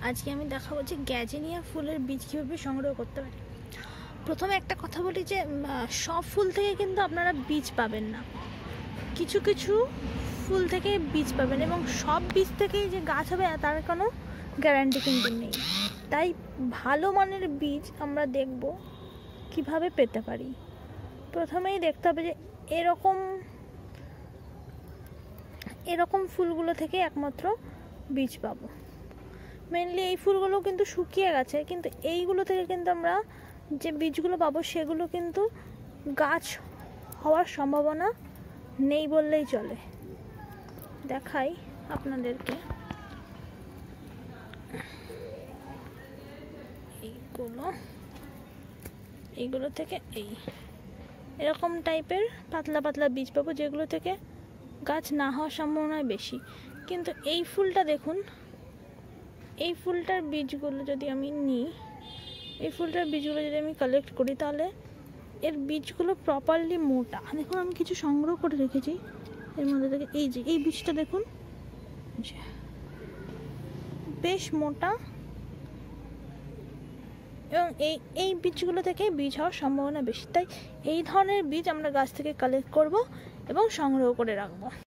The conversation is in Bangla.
আজকে আমি দেখাবো যে গ্যাজেনিয়া ফুলের বীজ কীভাবে সংগ্রহ করতে পারি। প্রথমে একটা কথা বলি যে সব ফুল থেকে কিন্তু আপনারা বীজ পাবেন না, কিছু কিছু ফুল থেকে বীজ পাবেন, এবং সব বীজ থেকেই যে গাছ হবে তার কোনো গ্যারান্টি কিন্তু নেই। তাই ভালো মানের বীজ আমরা দেখব কিভাবে পেতে পারি। প্রথমেই দেখতে হবে যে এরকম ফুলগুলো থেকে একমাত্র বীজ পাবো। মেনলি এই ফুলগুলো কিন্তু শুকিয়ে গেছে, কিন্তু এইগুলো থেকে কিন্তু আমরা যে বীজগুলো পাবো সেগুলো কিন্তু গাছ হওয়ার সম্ভাবনা নেই বললেই চলে। দেখাই আপনাদেরকে, এইগুলো থেকে এরকম টাইপের পাতলা পাতলা বীজ পাবো, যেগুলো থেকে গাছ না হওয়ার সম্ভাবনা বেশি। কিন্তু এই ফুলটা দেখুন, এই ফুলটার বীজগুলো যদি আমি নিই, এই ফুলটার বীজগুলো যদি আমি কালেক্ট করি, তাহলে এর বীজগুলো প্রপারলি মোটা। দেখুন আমি কিছু সংগ্রহ করে রেখেছি এর মধ্যে থেকে। এই বীজটা দেখুন, বেশ মোটা, এবং এই বীজগুলো থেকে বীজ হওয়ার সম্ভাবনা বেশি। তাই এই ধরনের বীজ আমরা গাছ থেকে কালেক্ট করব এবং সংগ্রহ করে রাখবো।